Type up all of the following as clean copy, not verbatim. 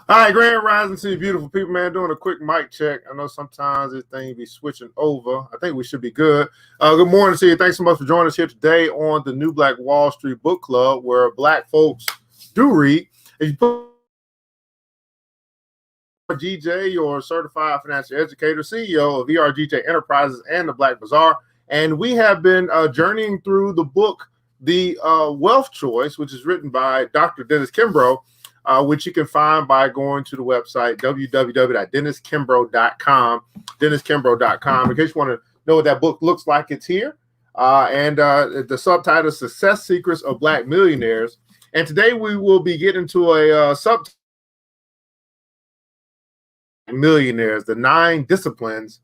All right, grand rising to you beautiful people, man. Doing a quick mic check. I know sometimes this thing be switching over. I think we should be good. Good morning to you. Thanks so much for joining us here today on the New Black Wall Street Book Club, where Black folks do read. If you put GJ, your certified financial educator, CEO of ERGJ Enterprises and the Black Bazaar, and we have been journeying through the book, The Wealth Choice, which is written by Dr. Dennis Kimbro. Which you can find by going to the website www.denniskimbro.com, denniskimbro.com. In case you want to know what that book looks like, it's here. And the subtitle is Success Secrets of Black Millionaires. And today we will be getting to a subtitle, Millionaires, the 9 disciplines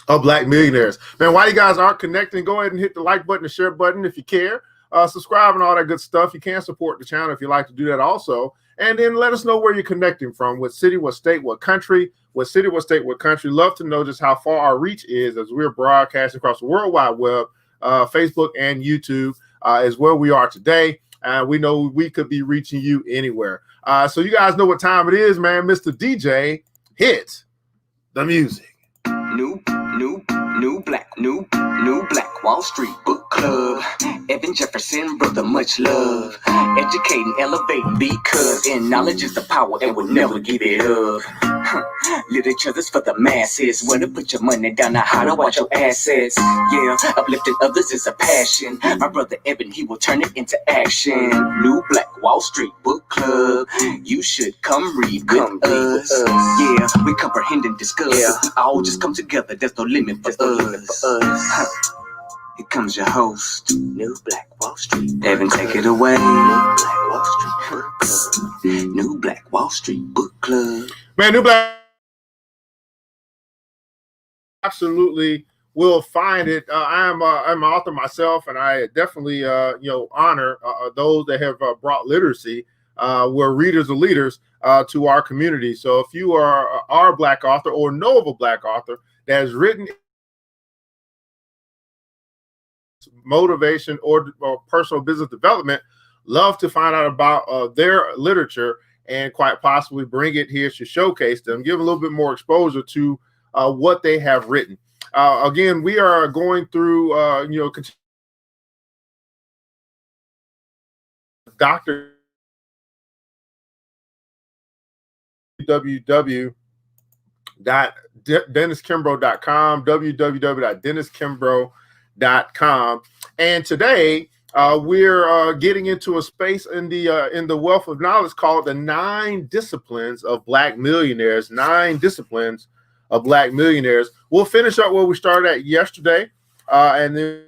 of Black millionaires. Man, while you guys aren't connecting, go ahead and hit the like button, the share button if you care. Subscribe and all that good stuff. You can support the channel if you like to do that also. And then let us know where you're connecting from, what city, what state, what country, what city, what state, what country. Love to know just how far our reach is as we're broadcasting across the World Wide Web. Facebook and YouTube is where we are today. We know we could be reaching you anywhere. So you guys know what time it is, man. Mr. DJ, hit the music. New Black Wall Street Book Club. Evan Jefferson, brother, much love. Educating, elevating, because in knowledge is the power and we'll never give it up. Literature's for the masses. Where to put your money down, now how to watch your assets. Yeah, uplifting others is a passion. My brother Evan, he will turn it into action. New Black Wall Street Book Club. You should come read with us. Yeah, we comprehend and discuss. Yeah. We all just come together. There's no limit for us. Here comes your host, New Black Wall Street. Evan, take it away. New Black Wall Street Book Club. New Black Wall Street Book Club. Man, New Black absolutely will find it. I'm an author myself, and I definitely honor those that have brought literacy, where readers are leaders, to our community. So if you are a Black author or know of a Black author that has written motivation or personal business development, love to find out about their literature and quite possibly bring it here to showcase them, give a little bit more exposure to what they have written. Again, we are going through, Dr. www.denniskimbro.com, www.denniskimbro.com. And today we're getting into a space in the wealth of knowledge called the 9 disciplines of Black millionaires. 9 disciplines of Black millionaires. We'll finish up where we started at yesterday, and then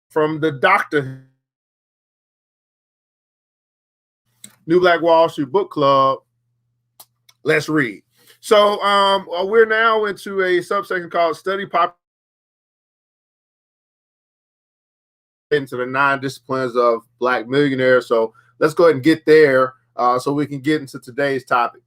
from the Dr. New Black Wall Street Book Club. Let's read. So we're now into a subsection called Study Pop into the 9 disciplines of Black millionaires. So let's go ahead and get there so we can get into today's topic.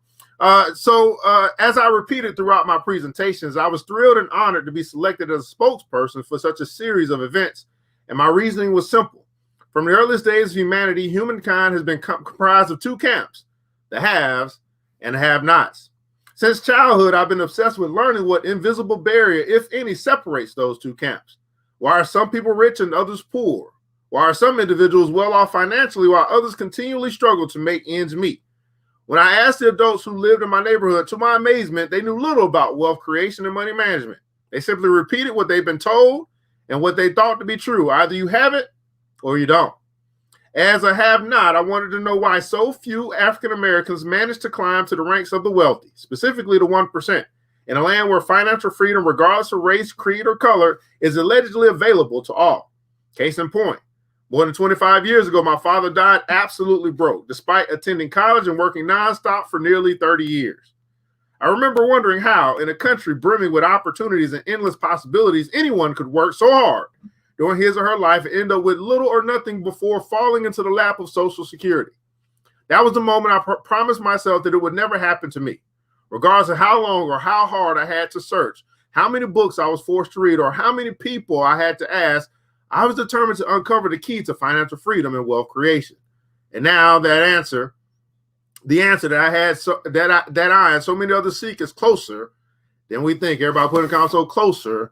So as I repeated throughout my presentations, I was thrilled and honored to be selected as a spokesperson for such a series of events. And my reasoning was simple. From the earliest days of humanity, humankind has been comprised of 2 camps, the haves and the have-nots. Since childhood, I've been obsessed with learning what invisible barrier, if any, separates those 2 camps. Why are some people rich and others poor? Why are some individuals well off financially while others continually struggle to make ends meet? When I asked the adults who lived in my neighborhood, to my amazement, they knew little about wealth creation and money management. They simply repeated what they've been told and what they thought to be true. Either you have it or you don't. As a have-not, I wanted to know why so few African Americans managed to climb to the ranks of the wealthy, specifically the 1%, in a land where financial freedom, regardless of race, creed, or color, is allegedly available to all. Case in point, more than 25 years ago, my father died absolutely broke, despite attending college and working nonstop for nearly 30 years. I remember wondering how, in a country brimming with opportunities and endless possibilities, anyone could work so hard during his or her life and end up with little or nothing before falling into the lap of Social Security. That was the moment I promised myself that it would never happen to me. Regardless of how long or how hard I had to search, how many books I was forced to read, or how many people I had to ask, I was determined to uncover the key to financial freedom and wealth creation. And now that answer The answer that I had, that I and so many others seek is closer than we think. Everybody put in the comments, so closer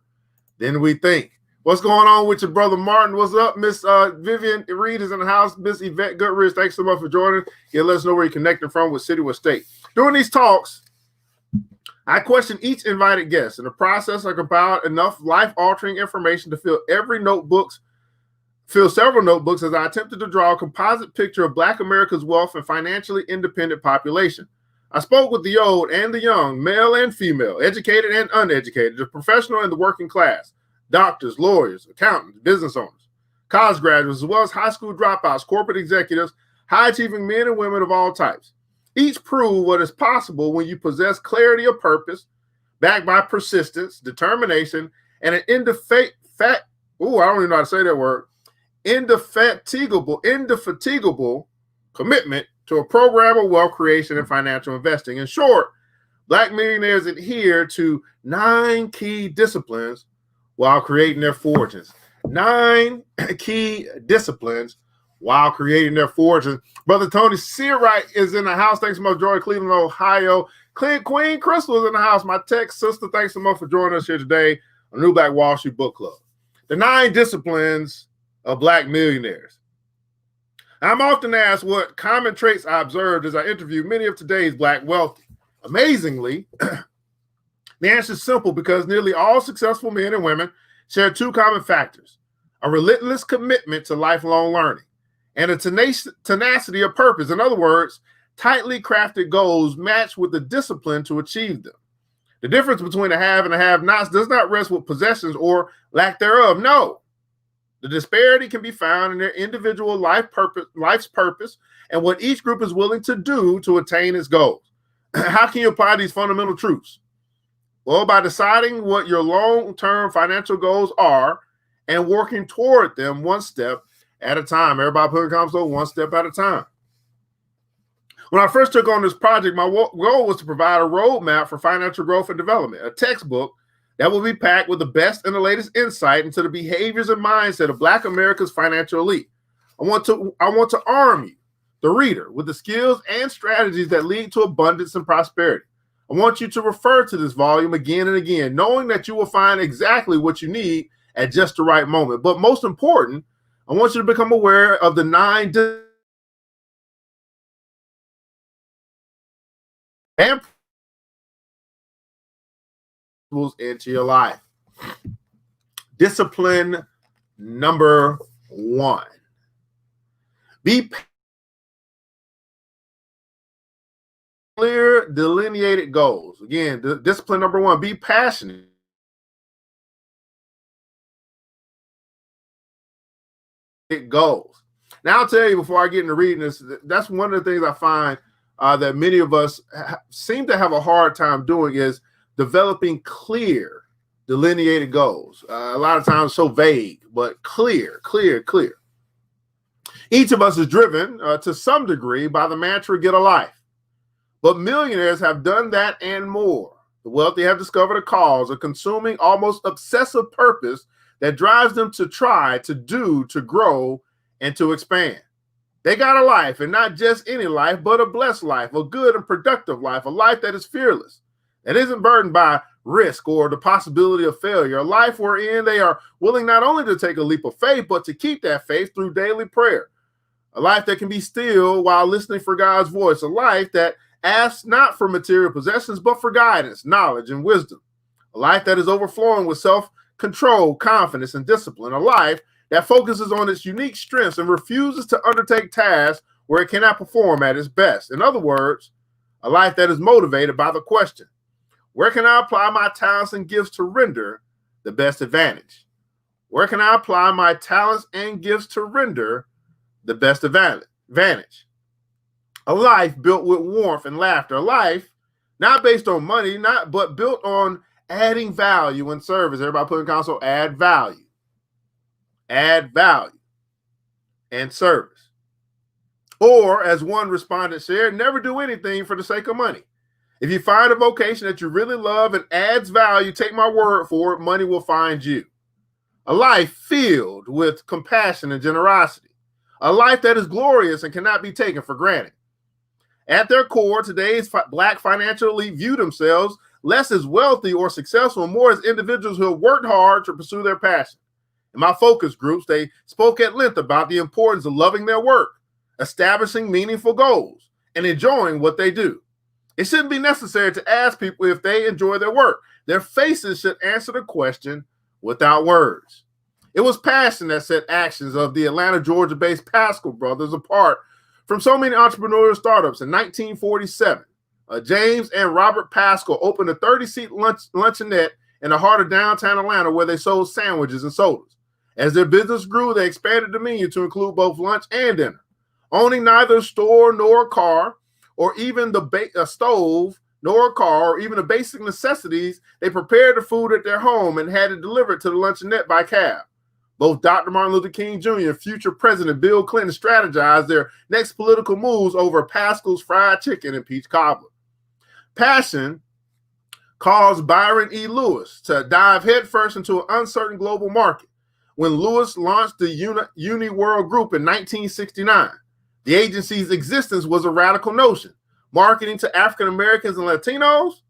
than we think. What's going on with your brother Martin? What's up, Miss Vivian Reed is in the house. Miss Yvette Goodrich, thanks so much for joining. Yeah, let us know where you're connecting from, with city, with state. During these talks, I question each invited guest. In the process, I compiled enough life-altering information to fill several notebooks as I attempted to draw a composite picture of Black America's wealth and financially independent population. I spoke with the old and the young, male and female, educated and uneducated, the professional and the working class, doctors, lawyers, accountants, business owners, college graduates, as well as high school dropouts, corporate executives, high-achieving men and women of all types. Each prove what is possible when you possess clarity of purpose, backed by persistence, determination, and an indefatigable commitment to a program of wealth creation and financial investing. In short, Black millionaires adhere to 9 key disciplines while creating their fortunes. 9 key disciplines while creating their fortunes. Brother Tony Seawright is in the house. Thanks so much, Joy, Cleveland, Ohio. Queen Crystal is in the house. My tech sister, thanks so much for joining us here today on New Black Wall Street Book Club. The 9 disciplines of Black millionaires. I'm often asked what common traits I observed as I interview many of today's Black wealthy. Amazingly, the answer is simple, because nearly all successful men and women share 2 common factors: a relentless commitment to lifelong learning and a tenacity of purpose. In other words, tightly crafted goals matched with the discipline to achieve them. The difference between a have and a have-nots does not rest with possessions or lack thereof. No. The disparity can be found in their individual life's purpose and what each group is willing to do to attain its goals. How can you apply these fundamental truths? Well, by deciding what your long-term financial goals are and working toward them one step at a time. Everybody put in comments, so one step at a time. When I first took on this project, my goal was to provide a roadmap for financial growth and development, a textbook that will be packed with the best and the latest insight into the behaviors and mindset of Black America's financial elite. I want to arm you, the reader, with the skills and strategies that lead to abundance and prosperity. I want you to refer to this volume again and again, knowing that you will find exactly what you need at just the right moment. But most important, I want you to become aware of the 9 and into your life. Discipline number 1. Be clear, delineated goals. Again, discipline number 1, be passionate. Goals. Now, I'll tell you before I get into reading this, that's one of the things I find that many of us seem to have a hard time doing, is developing clear, delineated goals. A lot of times so vague, but clear. Each of us is driven to some degree by the mantra, get a life. But millionaires have done that and more. The wealthy have discovered a cause, a consuming, almost obsessive purpose that drives them to try, to do, to grow, and to expand. They got a life, and not just any life, but a blessed life, a good and productive life, a life that is fearless, that isn't burdened by risk or the possibility of failure, a life wherein they are willing not only to take a leap of faith, but to keep that faith through daily prayer, a life that can be still while listening for God's voice, a life that asks not for material possessions, but for guidance, knowledge, and wisdom, a life that is overflowing with self-control, confidence, and discipline, a life that focuses on its unique strengths and refuses to undertake tasks where it cannot perform at its best. In other words, a life that is motivated by the question, where can I apply my talents and gifts to render the best advantage? Where can I apply my talents and gifts to render the best advantage? A life built with warmth and laughter, a life not based on money, but built on adding value and service. Everybody put in console, add value and service. Or, as one respondent shared, never do anything for the sake of money. If you find a vocation that you really love and adds value, take my word for it, money will find you. A life filled with compassion and generosity. A life that is glorious and cannot be taken for granted. At their core, today's Black financial elite view themselves less as wealthy or successful, and more as individuals who have worked hard to pursue their passion. In my focus groups, they spoke at length about the importance of loving their work, establishing meaningful goals, and enjoying what they do. It shouldn't be necessary to ask people if they enjoy their work. Their faces should answer the question without words. It was passion that set actions of the Atlanta, Georgia-based Pascal brothers apart from so many entrepreneurial startups. In 1947, James and Robert Pascal opened a 30-seat luncheonette in the heart of downtown Atlanta where they sold sandwiches and sodas. As their business grew, they expanded the menu to include both lunch and dinner. Owning neither a store nor a car, or even a stove, nor a car, or even the basic necessities, they prepared the food at their home and had it delivered to the luncheonette by cab. Both Dr. Martin Luther King Jr. and future President Bill Clinton strategized their next political moves over Pascal's fried chicken and peach cobbler. Passion caused Byron E. Lewis to dive headfirst into an uncertain global market. When Lewis launched the Uniworld Group in 1969, the agency's existence was a radical notion. Marketing to African Americans and Latinos?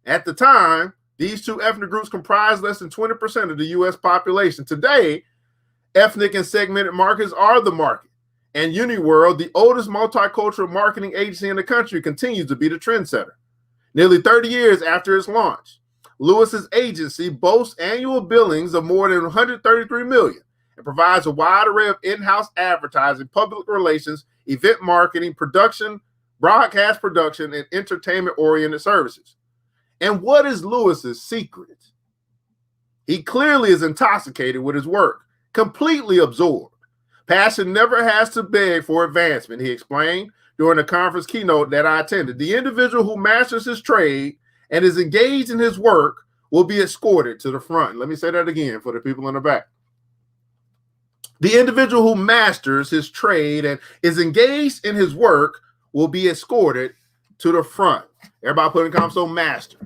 At the time, these two ethnic groups comprised less than 20% of the U.S. population. Today, ethnic and segmented markets are the market. And Uniworld, the oldest multicultural marketing agency in the country, continues to be the trendsetter. Nearly 30 years after its launch, Lewis's agency boasts annual billings of more than $133 million and provides a wide array of in-house advertising, public relations, event marketing, production, broadcast production, and entertainment-oriented services. And what is Lewis's secret? He clearly is intoxicated with his work, completely absorbed. Passion never has to beg for advancement, he explained during the conference keynote that I attended. The individual who masters his trade and is engaged in his work will be escorted to the front. Let me say that again for the people in the back. The individual who masters his trade and is engaged in his work will be escorted to the front. Everybody put in comments, so master.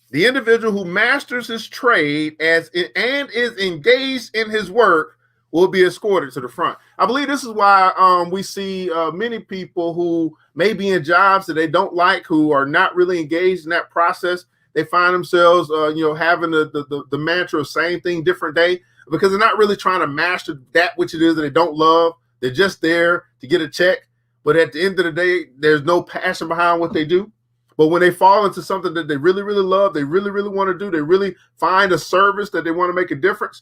The individual who masters his trade and is engaged in his work will be escorted to the front. I believe this is why we see many people who may be in jobs that they don't like, who are not really engaged in that process. They find themselves, having the mantra of same thing, different day, because they're not really trying to master that which it is that they don't love. They're just there to get a check. But at the end of the day, there's no passion behind what they do. But when they fall into something that they really, really love, they really, really want to do, they really find a service that they want to make a difference,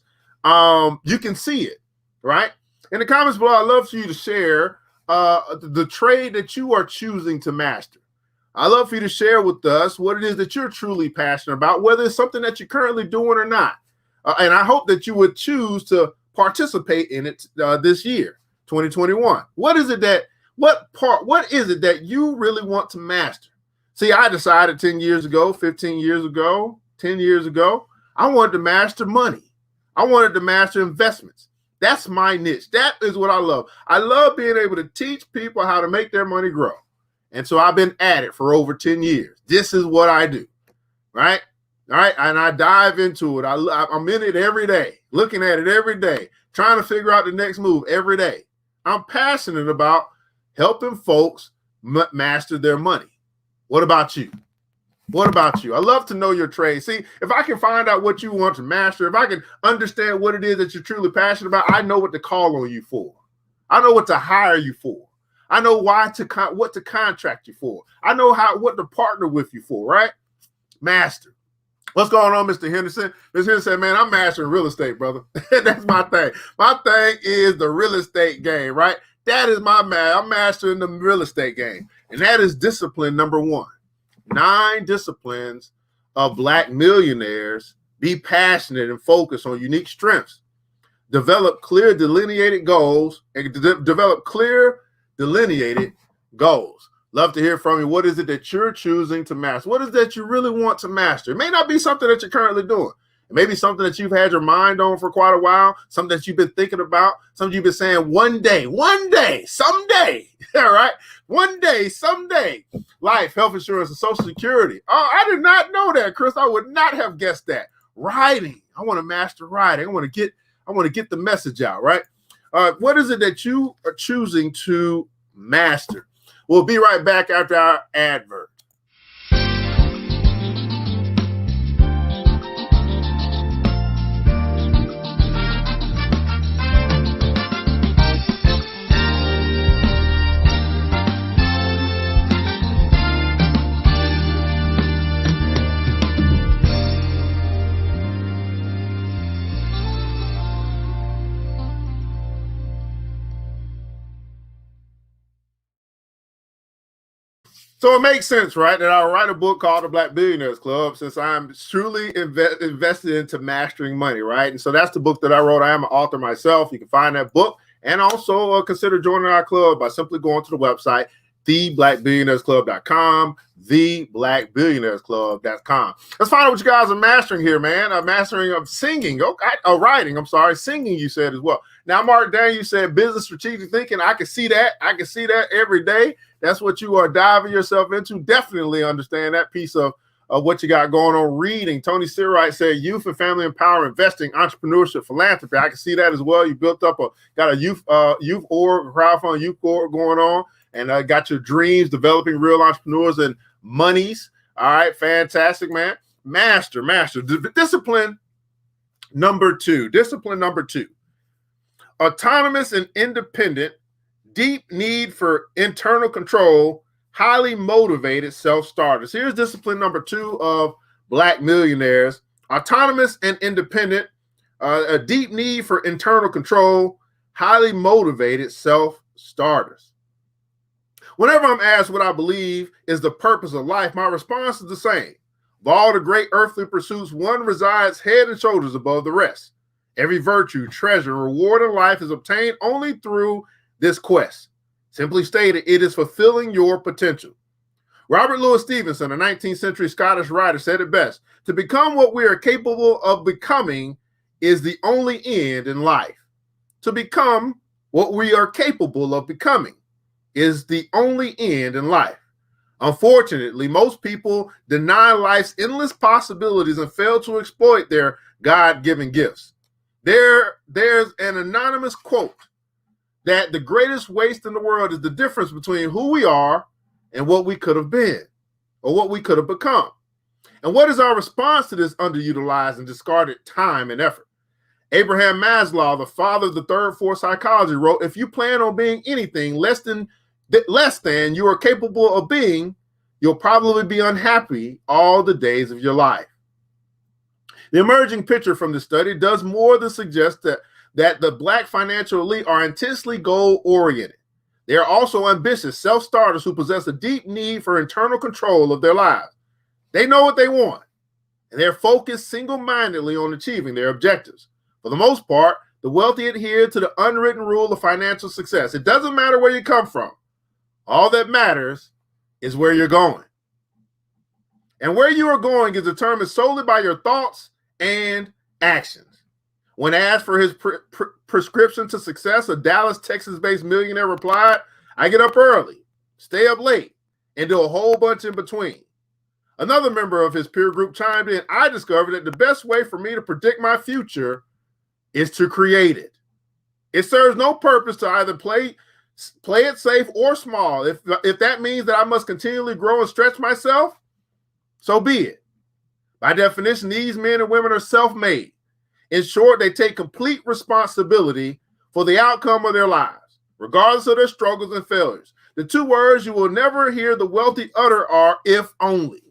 you can see it, right? In the comments below, I'd love for you to share the trade that you are choosing to master. I'd love for you to share with us what it is that you're truly passionate about, whether it's something that you're currently doing or not. And I hope that you would choose to participate in it this year, 2021. What is it that you really want to master? See, I decided 10 years ago, 15 years ago, 10 years ago, I wanted to master money. I wanted to master investments. That's my niche. That is what I love. I love being able to teach people how to make their money grow. And so I've been at it for over 10 years. This is what I do, right? All right, and I dive into it. I'm in it every day, looking at it every day, trying to figure out the next move every day. I'm passionate about helping folks master their money. What about you? What about you? I love to know your trade. See, if I can find out what you want to master, if I can understand what it is that you're truly passionate about, I know what to call on you for. I know what to hire you for. I know what to contract you for. I know what to partner with you for, right? Master. What's going on, Mr. Henderson? Mr. Henderson said, man, I'm mastering real estate, brother. That's my thing. My thing is the real estate game, right? That is my man. I'm mastering the real estate game. And that is discipline number 1. 9 disciplines of Black millionaires. Be passionate and focus on unique strengths. Develop clear delineated goals and develop clear delineated goals. Love to hear from you. What is it that you're choosing to master? What is it that you really want to master? It may not be something that you're currently doing. It may be something that you've had your mind on for quite a while, something that you've been thinking about, something you've been saying one day, someday, all right? One day, someday. Life, health insurance, and Social Security. Oh, I did not know that, Chris. I would not have guessed that. Writing. I want to master writing. I want to get the message out, right? What is it that you are choosing to mastered. We'll be right back after our advert. So it makes sense, right, that I'll write a book called The Black Billionaires Club, since I'm truly invested into mastering money, right? And so that's the book that I wrote. I am an author myself. You can find that book and also consider joining our club by simply going to the website, theblackbillionairesclub.com, theblackbillionairesclub.com. Let's find out what you guys are mastering here, man. Mastering of singing, writing, singing, you said as well. Now, Mark Daniel, you said business strategic thinking. I can see that. I can see that every day. That's what you are diving yourself into. Definitely understand that piece of what you got going on. Reading. Tony Searwright said youth and family empowerment, investing, entrepreneurship, philanthropy. I can see that as well. You built up got a youth org, crowdfunding youth org going on, and got your dreams, developing real entrepreneurs and monies. All right, fantastic, man. Master. Discipline number two. Autonomous and independent, deep need for internal control, highly motivated self-starters. Here's discipline number 2 of Black millionaires. Autonomous and independent, a deep need for internal control, highly motivated self-starters. Whenever I'm asked what I believe is the purpose of life, my response is the same. Of all the great earthly pursuits, one resides head and shoulders above the rest. Every virtue, treasure, reward in life is obtained only through this quest. Simply stated, it is fulfilling your potential. Robert Louis Stevenson, a 19th century Scottish writer, said it best: to become what we are capable of becoming is the only end in life. To become what we are capable of becoming is the only end in life. Unfortunately, most people deny life's endless possibilities and fail to exploit their God-given gifts. There's an anonymous quote that the greatest waste in the world is the difference between who we are and what we could have been or what we could have become. And what is our response to this underutilized and discarded time and effort? Abraham Maslow, the father of the third force psychology, wrote, if you plan on being anything less than you are capable of being, you'll probably be unhappy all the days of your life. The emerging picture from the study does more than suggest that the Black financial elite are intensely goal-oriented. They are also ambitious self-starters who possess a deep need for internal control of their lives. They know what they want, and they're focused single-mindedly on achieving their objectives. For the most part, the wealthy adhere to the unwritten rule of financial success. It doesn't matter where you come from. All that matters is where you're going. And where you are going is determined solely by your thoughts and actions. When asked for his prescription to success, a Dallas, Texas-based millionaire replied, I get up early, stay up late, and do a whole bunch in between. Another member of his peer group chimed in, I discovered that the best way for me to predict my future is to create it. It serves no purpose to either play it safe or small. If that means that I must continually grow and stretch myself, so be it. By definition, these men and women are self-made. In short, they take complete responsibility for the outcome of their lives, regardless of their struggles and failures. The two words you will never hear the wealthy utter are, if only.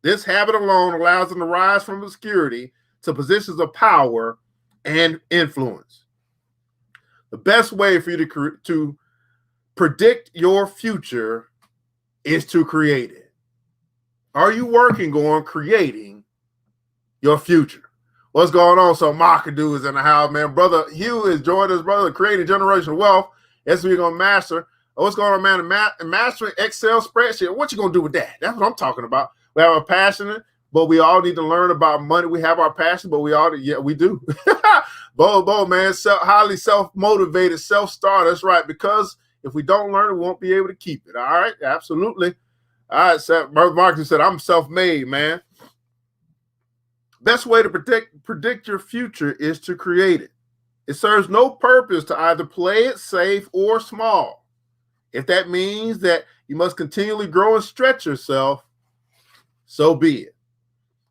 This habit alone allows them to rise from obscurity to positions of power and influence. The best way for you to predict your future is to create it. Are you working on creating your future? What's going on? So Markadu is in the house, man. Brother Hugh is joining us, brother, creating generational wealth. That's what we're going to master. What's going on, man? Mastering Excel spreadsheet. What you going to do with that? That's what I'm talking about. We have a passionate, but we all need to learn about money. We have our passion, but we do. Bo, man, highly self-motivated, self-starter. That's right. Because if we don't learn it, we won't be able to keep it. All right. Absolutely. All right. So Brother Marcus said, I'm self-made, man. Best way to predict your future is to create it. It serves no purpose to either play it safe or small. If that means that you must continually grow and stretch yourself, so be it.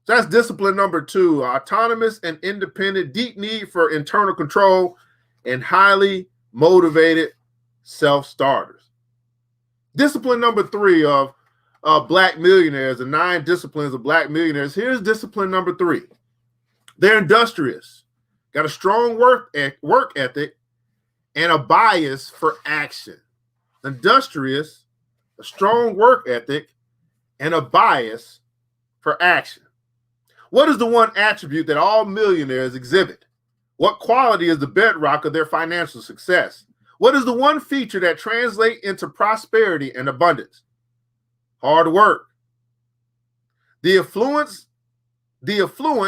So that's discipline number 2, autonomous and independent, deep need for internal control, and highly motivated self-starters. Discipline number 3 of Black millionaires, the 9 disciplines of Black millionaires. Here's discipline number 3. They're industrious, got a strong work ethic, and a bias for action. Industrious, a strong work ethic, and a bias for action. What is the one attribute that all millionaires exhibit? What quality is the bedrock of their financial success? What is the one feature that translates into prosperity and abundance? Hard work. The affluent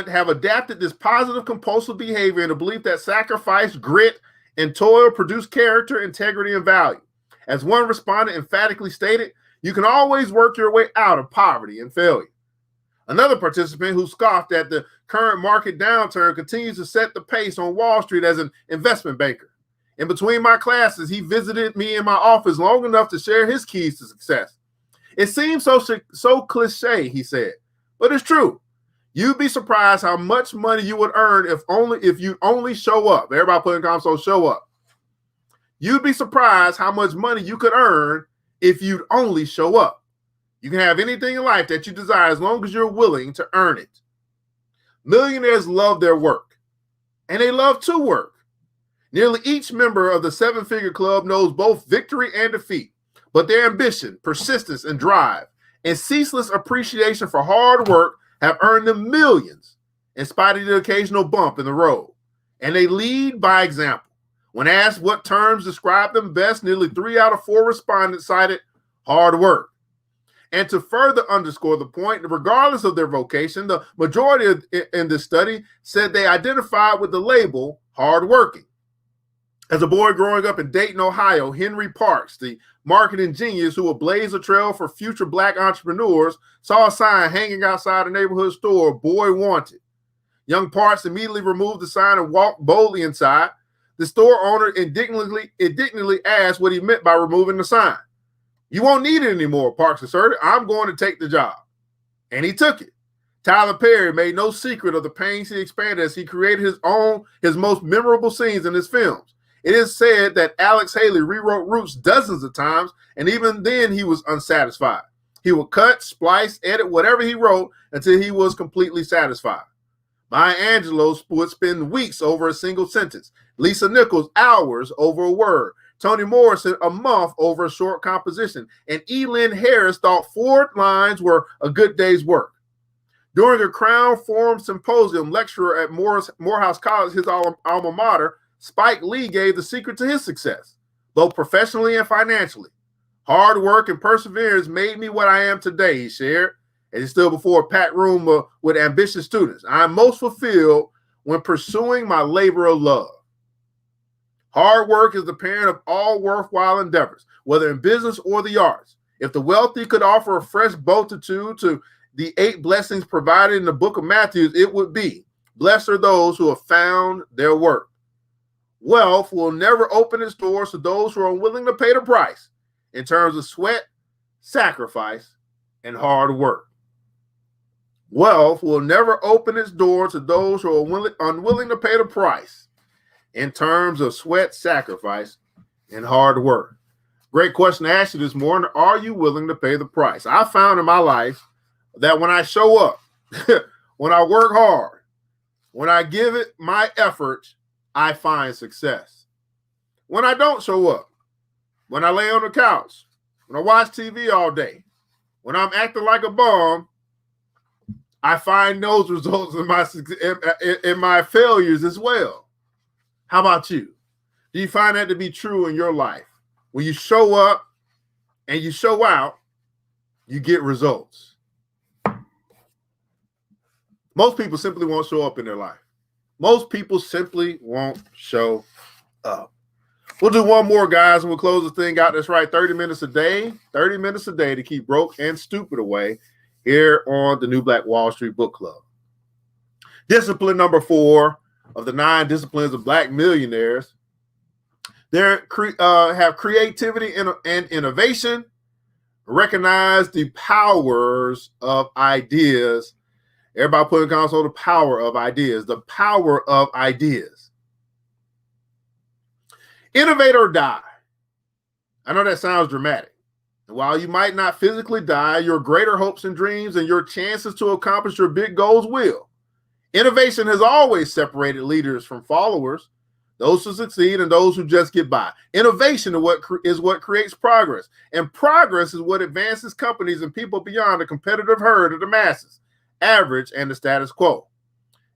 have adapted this positive compulsive behavior in the belief that sacrifice, grit, and toil produce character, integrity, and value. As one respondent emphatically stated, you can always work your way out of poverty and failure. Another participant who scoffed at the current market downturn continues to set the pace on Wall Street as an investment banker. In between my classes, he visited me in my office long enough to share his keys to success. It seems so cliche, he said, but it's true. You'd be surprised how much money you would earn if you only show up. Everybody put in comments, so show up. You'd be surprised how much money you could earn if you'd only show up. You can have anything in life that you desire as long as you're willing to earn it. Millionaires love their work, and they love to work. Nearly each member of the 7-figure club knows both victory and defeat, but their ambition, persistence, and drive, and ceaseless appreciation for hard work have earned them millions in spite of the occasional bump in the road. And they lead by example. When asked what terms describe them best, nearly 3 out of 4 respondents cited hard work. And to further underscore the point, regardless of their vocation, the majority in this study said they identified with the label hardworking. As a boy growing up in Dayton, Ohio, Henry Parks, the marketing genius who would blaze a trail for future Black entrepreneurs, saw a sign hanging outside a neighborhood store, "Boy Wanted." Young Parks immediately removed the sign and walked boldly inside. The store owner indignantly asked what he meant by removing the sign. "You won't need it anymore," Parks asserted. "I'm going to take the job." And he took it. Tyler Perry made no secret of the pains he expanded as he created his most memorable scenes in his films. It is said that Alex Haley rewrote Roots dozens of times, and even then he was unsatisfied. He would cut, splice, edit whatever he wrote until he was completely satisfied. Maya Angelou would spend weeks over a single sentence. Lisa Nichols, hours over a word. Toni Morrison, a month over a short composition. And E. Lynn Harris thought 4 lines were a good day's work. During a Crown Forum Symposium, lecturer at Morehouse College, his alma mater, Spike Lee gave the secret to his success, both professionally and financially. "Hard work and perseverance made me what I am today," he shared, as he stood before a packed room with ambitious students. "I am most fulfilled when pursuing my labor of love." Hard work is the parent of all worthwhile endeavors, whether in business or the arts. If the wealthy could offer a fresh multitude to the 8 blessings provided in the book of Matthew, it would be, "Blessed are those who have found their work." Wealth will never open its doors to those who are unwilling to pay the price in terms of sweat, sacrifice, and hard work. Wealth will never open its doors to those who are unwilling to pay the price in terms of sweat, sacrifice, and hard work. Great question to ask you this morning. Are you willing to pay the price? I found in my life that when I show up, when I work hard, when I give it my effort, I find success. When I don't show up, when I lay on the couch, when I watch TV all day, when I'm acting like a bum, I find those results in my failures as well. How about you? Do you find that to be true in your life? When you show up and you show out, you get results. Most people simply won't show up in their life. Most people simply won't show up. We'll do one more, guys, and we'll close the thing out. That's right, 30 minutes a day. 30 minutes a day to keep broke and stupid away here on the New Black Wall Street Book Club. Discipline number 4 of the 9 disciplines of Black millionaires. They have creativity and innovation, recognize the powers of ideas. Everybody put in console the power of ideas, the power of ideas. Innovate or die. I know that sounds dramatic. And while you might not physically die, your greater hopes and dreams and your chances to accomplish your big goals will. Innovation has always separated leaders from followers, those who succeed and those who just get by. Innovation is what creates progress, and progress is what advances companies and people beyond the competitive herd of the masses, average, and the status quo.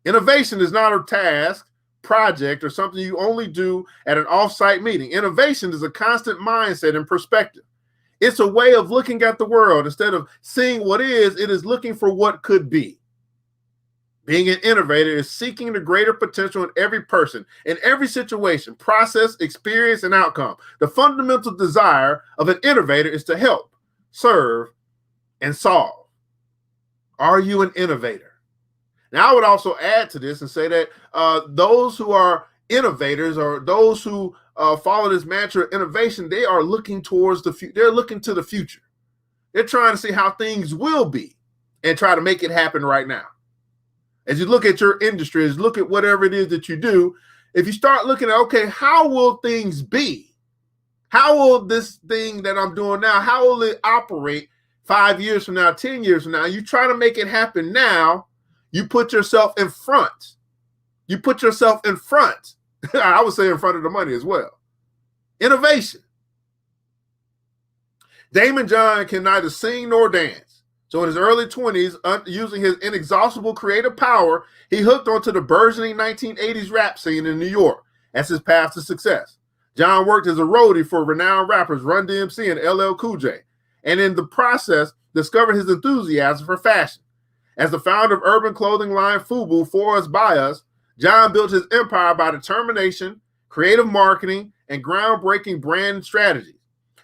Innovation is not a task, project, or something you only do at an off-site meeting. Innovation is a constant mindset and perspective. It's a way of looking at the world. Instead of seeing what is, it is looking for what could be. Being an innovator is seeking the greater potential in every person, in every situation, process, experience, and outcome. The fundamental desire of an innovator is to help, serve, and solve. Are you an innovator? Now, I would also add to this and say that those who are innovators or those who follow this mantra of innovation, they are looking towards the future. They're looking to the future. They're trying to see how things will be and try to make it happen right now. As you look at your industry, as you look at whatever it is that you do, if you start looking at, okay, how will things be? How will this thing that I'm doing now, how will it operate 5 years from now, 10 years from now? You try to make it happen now. You put yourself in front. You put yourself in front. I would say in front of the money as well. Innovation. Damon John can neither sing nor dance. So in his early 20s, using his inexhaustible creative power, he hooked onto the burgeoning 1980s rap scene in New York as his path to success. John worked as a roadie for renowned rappers Run DMC and LL Cool J, and in the process, discovered his enthusiasm for fashion. As the founder of urban clothing line FUBU, For Us By Us, John built his empire by determination, creative marketing, and groundbreaking brand strategies.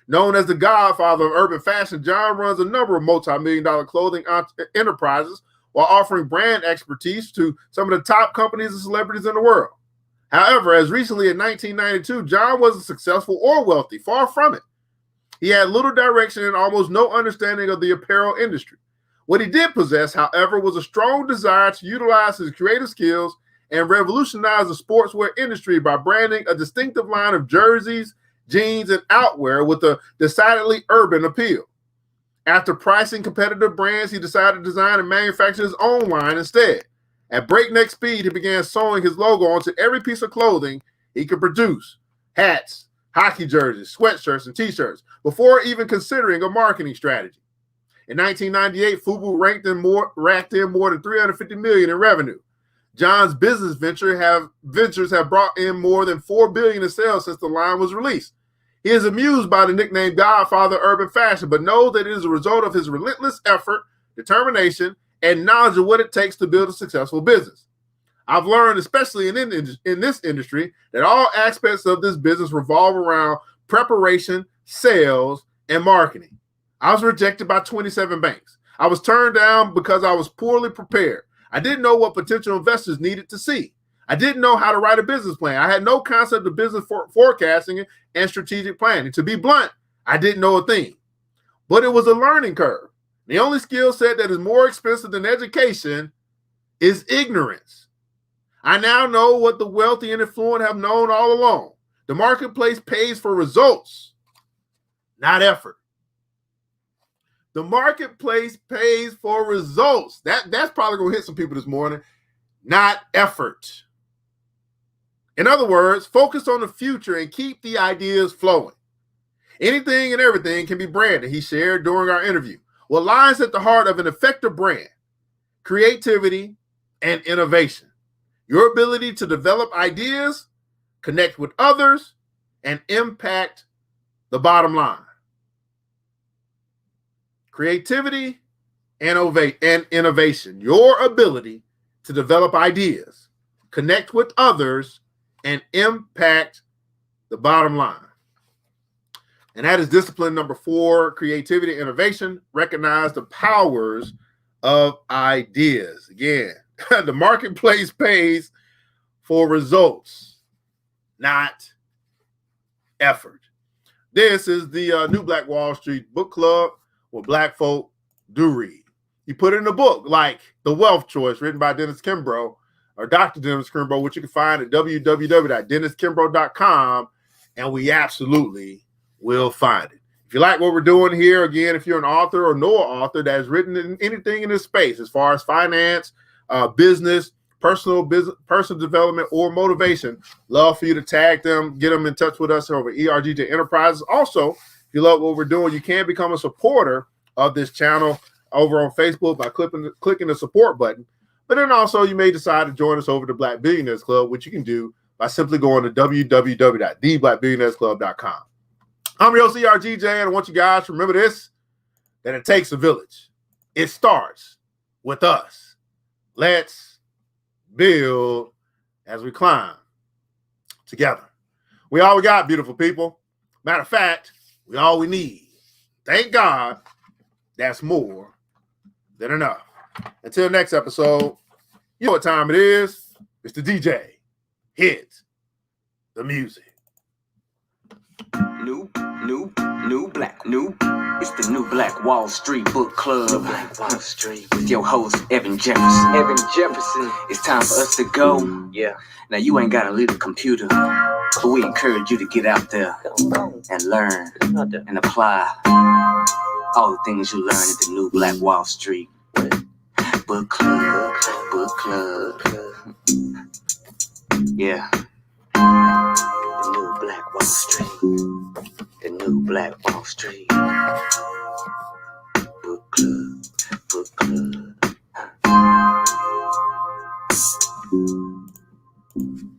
Known as the godfather of urban fashion, John runs a number of multi-million-dollar clothing enterprises while offering brand expertise to some of the top companies and celebrities in the world. However, as recently as 1992, John wasn't successful or wealthy, far from it. He had little direction and almost no understanding of the apparel industry. What he did possess, however, was a strong desire to utilize his creative skills and revolutionize the sportswear industry by branding a distinctive line of jerseys, jeans, and outwear with a decidedly urban appeal. After pricing competitive brands, he decided to design and manufacture his own line instead. At breakneck speed, he began sewing his logo onto every piece of clothing he could produce: hats, hockey jerseys, sweatshirts, and t-shirts, before even considering a marketing strategy. In 1998, FUBU racked in more than $350 million in revenue. John's business ventures have brought in more than $4 billion in sales since the line was released. He is amused by the nickname Godfather of Urban Fashion, but knows that it is a result of his relentless effort, determination, and knowledge of what it takes to build a successful business. I've learned, especially in this industry, that all aspects of this business revolve around preparation, sales, and marketing. I was rejected by 27 banks. I was turned down because I was poorly prepared. I didn't know what potential investors needed to see. I didn't know how to write a business plan. I had no concept of business forecasting and strategic planning. To be blunt, I didn't know a thing. But it was a learning curve. The only skill set that is more expensive than education is ignorance. I now know what the wealthy and affluent have known all along. The marketplace pays for results, not effort. The marketplace pays for results. That's probably going to hit some people this morning, not effort. In other words, focus on the future and keep the ideas flowing. Anything and everything can be branded, he shared during our interview. What lies at the heart of an effective brand? Creativity and innovation. Your ability to develop ideas, connect with others, and impact the bottom line. Creativity and innovation. Your ability to develop ideas, connect with others, and impact the bottom line. And that is discipline number 4, creativity, innovation. Recognize the powers of ideas. Again, the marketplace pays for results, not effort. This is the New Black Wall Street Book Club, where Black folk do read. You put in a book like The Wealth Choice, written by Dennis Kimbro, or Dr. Dennis Kimbro, which you can find at www.denniskimbro.com, and we absolutely will find it. If you like what we're doing here, again, if you're an author or know an author that has written anything in this space as far as finance, business, personal development, or motivation, love for you to tag them, get them in touch with us over ERGJ Enterprises. Also, if you love what we're doing, you can become a supporter of this channel over on Facebook by clicking the support button. But then also you may decide to join us over the Black Billionaires Club, which you can do by simply going to www.theblackbillionairesclub.com. I'm your ERGJ, and I want you guys to remember this, that it takes a village. It starts with us. Let's build as we climb together. We all we got, beautiful people. Matter of fact, we all we need. Thank God, that's more than enough. Until next episode, you know what time it is. It's the DJ. Hit the music. It's the New Black Wall Street Book Club. New Black Wall Street. With your host, Evan Jefferson. It's time for us to go. Yeah. Now, you ain't got to leave the computer, but we encourage you to get out there and learn and apply all the things you learn at the New Black Wall Street Book Club. Yeah. The New Black Wall Street. The New Black Wall Street Book Club.